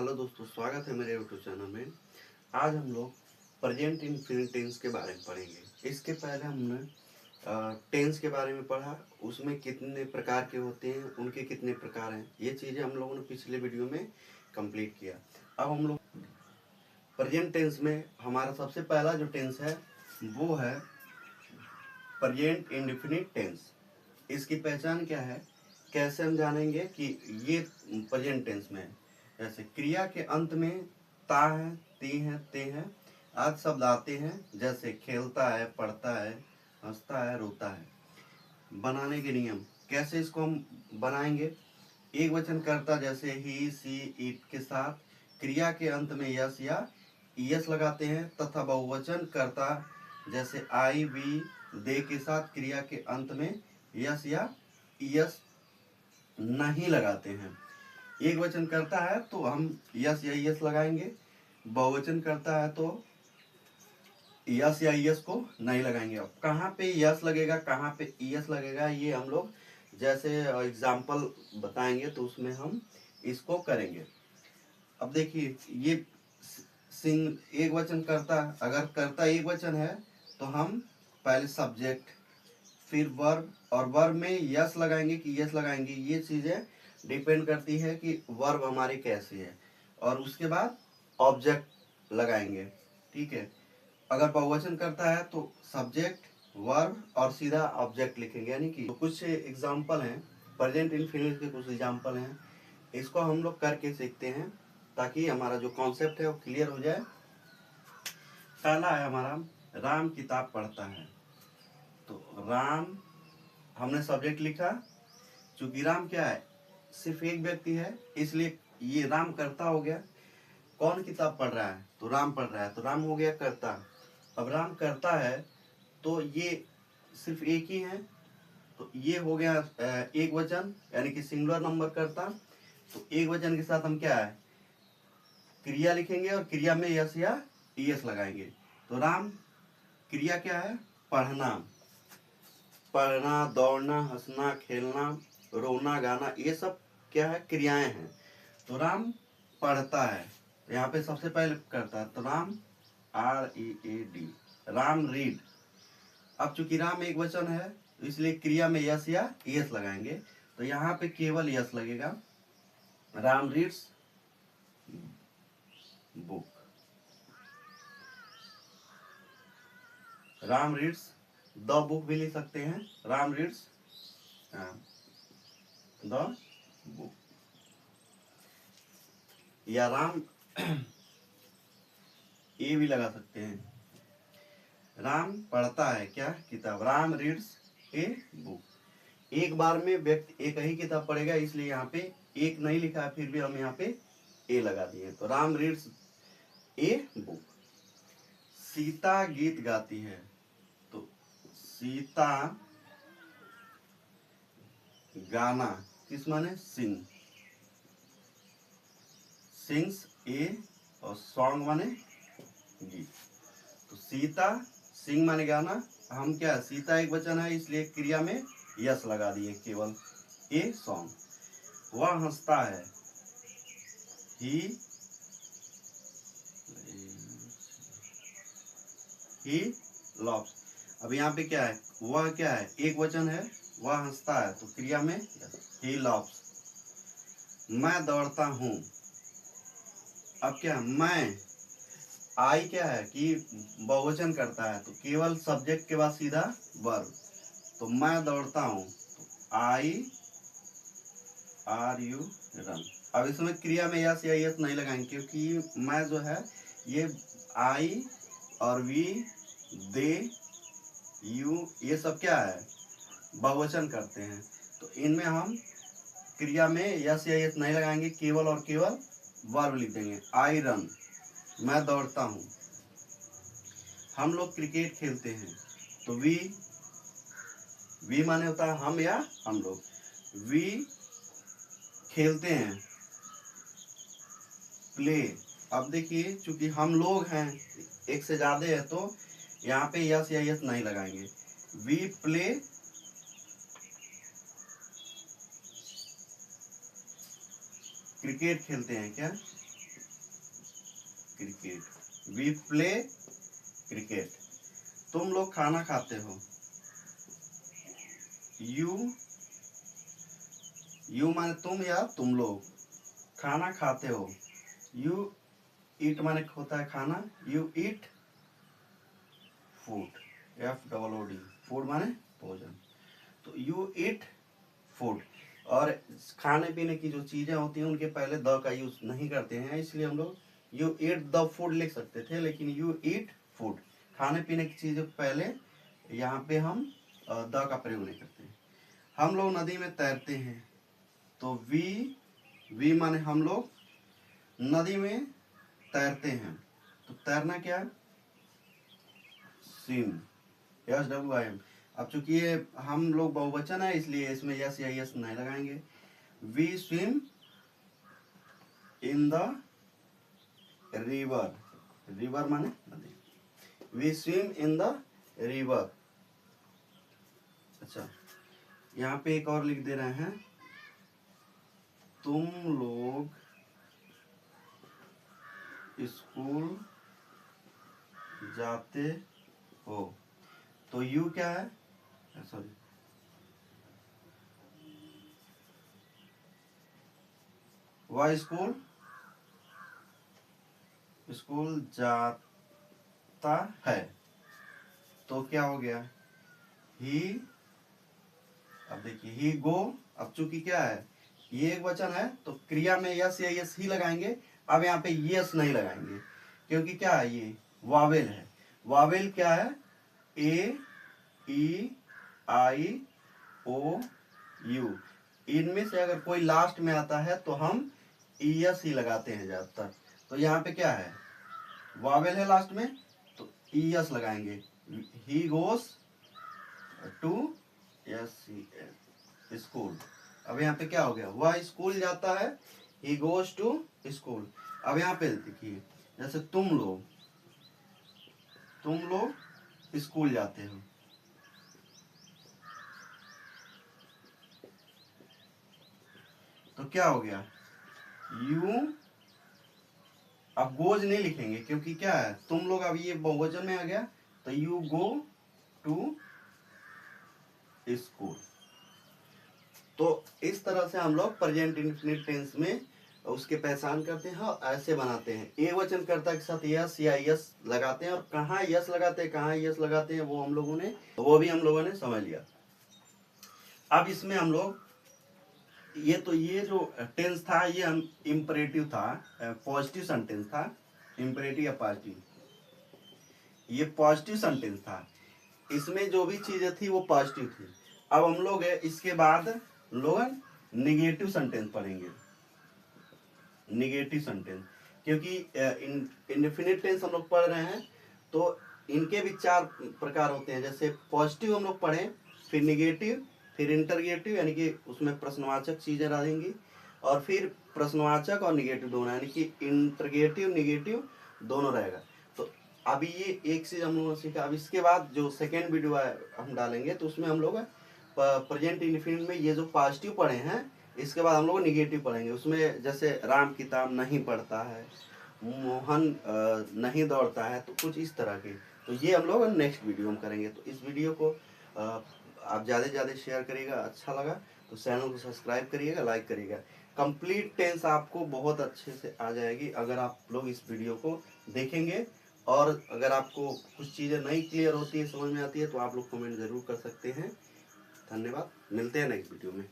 Hello दोस्तों, स्वागत है मेरे यूट्यूब चैनल में। आज हम लोग प्रेजेंट इनफिनिट टेंस के बारे में पढ़ेंगे। इसके पहले हमने टेंस के बारे में पढ़ा, उसमें कितने प्रकार के होते हैं, उनके कितने प्रकार हैं, ये चीज़ें हम लोगों ने पिछले वीडियो में कंप्लीट किया। अब हम लोग प्रेजेंट टेंस में हमारा सबसे पहला जो टेंस है वो है प्रेजेंट इंडेफिनिट टेंस। इसकी पहचान क्या है, कैसे हम जानेंगे कि ये प्रेजेंट टेंस में है। जैसे क्रिया के अंत में ता है, ती है, ते है आदि शब्द आते हैं। जैसे खेलता है, पढ़ता है, हंसता है, रोता है। बनाने के नियम, कैसे इसको हम बनाएंगे। एक वचन कर्ता जैसे ही, सी, इट के साथ क्रिया के अंत में यस या ईएस लगाते हैं, तथा बहुवचन कर्ता जैसे आई, वी, दे के साथ क्रिया के अंत में यस या ईएस नहीं लगाते हैं। एक वचन करता है तो हम यस या यस लगाएंगे, बहुवचन करता है तो यस या यस को नहीं लगाएंगे। अब कहाँ पे यस लगेगा, कहाँ पे यस लगेगा, ये हम लोग जैसे एग्जाम्पल बताएंगे तो उसमें हम इसको करेंगे। अब देखिए, ये सिंग एक वचन करता, अगर करता एक वचन है तो हम पहले सब्जेक्ट, फिर वर्ब, और वर्ब में यस लगाएंगे कि यस लगाएंगे, ये चीज़ें डिपेंड करती है कि वर्ब हमारी कैसी है। और उसके बाद ऑब्जेक्ट लगाएंगे, ठीक है। अगर बहुवचन करता है तो सब्जेक्ट, वर्ब और सीधा ऑब्जेक्ट लिखेंगे। यानी कि तो कुछ एग्जाम्पल हैं, प्रेजेंट इनफिनिट के कुछ एग्जाम्पल हैं, इसको हम लोग करके सीखते हैं ताकि हमारा जो कॉन्सेप्ट है वो क्लियर हो जाए। पहला है हमारा, राम किताब पढ़ता है। तो राम, हमने सब्जेक्ट लिखा, चूंकि राम क्या है, सिर्फ एक व्यक्ति है, इसलिए ये राम कर्ता हो गया। कौन किताब पढ़ रहा है, तो राम पढ़ रहा है, तो राम हो गया कर्ता। अब राम करता है तो ये सिर्फ एक ही है, तो ये हो गया एक वचन, यानी कि सिंगुलर नंबर करता। तो एक वचन के साथ हम क्या है, क्रिया लिखेंगे और क्रिया में यस या ईएस लगाएंगे। तो राम क्रिया क्या है, पढ़ना। पढ़ना, दौड़ना, हंसना, खेलना, रोना, गाना, ये सब क्या है, क्रियाएं हैं। तो राम पढ़ता है, यहाँ पे सबसे पहले करता है, तो राम READ, राम रीड। अब चूंकि राम एक वचन है इसलिए क्रिया में यस या यस लगाएंगे, तो यहाँ पे केवल यस लगेगा। Ram reads book, Ram reads the book भी लिख सकते हैं, राम रीड्स द बुक, या राम ये भी लगा सकते हैं, राम पढ़ता है क्या, किताब, राम रीड्स ए बुक। एक बार में व्यक्ति एक ही किताब पढ़ेगा, इसलिए यहाँ पे एक नहीं लिखा है, फिर भी हम यहाँ पे ए लगा दिए, तो Ram reads a book. Sita गीत गाती है, तो सीता गाना, किस माने, सिंग, सिंग्स ए, और सॉन्ग माने गीत। तो सीता, सिंग माने गाना, हम क्या, सीता एक वचन है इसलिए क्रिया में यस लगा दिए केवल, ए सॉन्ग। वह हंसता है, ही लव्स। अब यहाँ पे क्या है, वह क्या है, एक वचन है, वह हंसता है, तो क्रिया में ही लव्स। मैं दौड़ता हूँ, अब क्या, मैं, आई क्या है कि बहुवचन करता है, तो केवल सब्जेक्ट के बाद सीधा वर्ब, तो मैं दौड़ता हूँ, तो IRU रन। अब इसमें क्रिया में यस या यस नहीं लगाएंगे, क्योंकि मैं जो है ये आई और वी, दे, यू, ये सब क्या है, बहुवचन करते हैं, तो इनमें हम क्रिया में यस या यस नहीं लगाएंगे, केवल और केवल वर्ब लिख देंगे, आई रन, मैं दौड़ता हूँ। हम लोग क्रिकेट खेलते हैं, तो वी माने होता है हम या हम लोग, वी खेलते हैं, प्ले। अब देखिए, चूंकि हम लोग हैं, एक से ज्यादा है, तो यहाँ पे यस या यस नहीं लगाएंगे, वी प्ले क्रिकेट, खेलते हैं क्या, क्रिकेट। We play cricket. तुम लोग खाना खाते हो। यू माने तुम या तुम लोग खाना खाते हो। यू ईट माने होता है खाना। You eat food. FOOD। Food माने भोजन। तो यू ईट फूड। और खाने पीने की जो चीजें होती हैं उनके पहले द का यूज नहीं करते हैं, इसलिए हम लोग यू ईट द फूड लिख सकते थे, लेकिन यू ईट फूड। खाने पीने की चीजों के पहले यहाँ पे हम द का प्रयोग नहीं करते हैं। हम लोग नदी में तैरते हैं। तो वी माने हम लोग नदी में तैरते हैं। तो तैरना क्या है? स्विम। SWIM। अब चूंकि ये हम लोग बहुवचन है इसलिए इसमें यस या यस नहीं लगाएंगे। We swim in the river. River माने नदी। We swim in the river. अच्छा, यहाँ पे एक और लिख दे रहे हैं, तुम लोग स्कूल जाते हो। तो यू क्या है? सॉरी, वह स्कूल जाता है। तो क्या हो गया? ही। अब देखिए ही गो। अब चूंकि क्या है, ये एक वचन है तो क्रिया में यस या यस ही लगाएंगे। अब यहाँ पे यस नहीं लगाएंगे क्योंकि क्या है, ये वावेल है। वावेल क्या है? AEIOU। इनमें से अगर कोई लास्ट में आता है तो हम ES ही लगाते हैं ज्यादातर। तो यहाँ पे क्या है, वावेल है लास्ट में तो ES लगाएंगे। ही गोस टू स्कूल। अब यहाँ पे क्या हो गया, वह स्कूल जाता है। ही गोस टू स्कूल। अब यहाँ पे देखिए, जैसे तुम लोग स्कूल जाते हो। तो क्या हो गया, यू। अब गोज नहीं लिखेंगे क्योंकि क्या है, तुम लोग अब ये बहुवचन में आ गया। तो यू गो टू स्कूल। तो इस तरह से हम लोग प्रेजेंट इंडेफिनिट टेंस में उसके पहचान करते हैं और ऐसे बनाते हैं। एक वचन कर्ता के साथ यस या यस लगाते हैं, और कहाँ यस लगाते हैं कहाँ यस लगाते हैं वो भी हम लोगों ने समझ लिया। अब इसमें हम लोग ये जो टेंस था ये इंपरेटिव था, पॉजिटिव सेंटेंस था। इंपरेटिव या पॉजिटिव, ये पॉजिटिव सेंटेंस था। इसमें जो भी चीजें थी वो पॉजिटिव थी। अब हम लोग इसके बाद निगेटिव सेंटेंस पढ़ेंगे। निगेटिव सेंटेंस, क्योंकि इंडेफिनिट टेंस हम लोग पढ़ रहे हैं तो इनके भी 4 प्रकार होते हैं। जैसे पॉजिटिव हम लोग पढ़ें, फिर निगेटिव, फिर इंटरगेटिव यानी कि उसमें प्रश्नवाचक चीजें रहेंगी, और फिर प्रश्नवाचक और निगेटिव दोनों, यानी कि इंटरगेटिव निगेटिव दोनों रहेगा। तो अभी ये एक चीज हम लोगों ने सीखा। अब इसके बाद जो सेकेंड वीडियो हम डालेंगे तो उसमें हम लोग प्रेजेंट इंडेफिनिट में ये जो पॉजिटिव पढ़े हैं, इसके बाद हम लोग निगेटिव पढ़ेंगे। उसमें जैसे राम किताब नहीं पढ़ता है, मोहन नहीं दौड़ता है, तो कुछ इस तरह के। तो ये हम लोग नेक्स्ट वीडियो में करेंगे। तो इस वीडियो को आप ज़्यादा से ज़्यादा शेयर करिएगा। अच्छा लगा तो चैनल को सब्सक्राइब करिएगा, लाइक करिएगा। कंप्लीट टेंस आपको बहुत अच्छे से आ जाएगी अगर आप लोग इस वीडियो को देखेंगे। और अगर आपको कुछ चीज़ें नहीं क्लियर होती है, समझ में आती है, तो आप लोग कमेंट ज़रूर कर सकते हैं। धन्यवाद, मिलते हैं नेक्स्ट वीडियो में।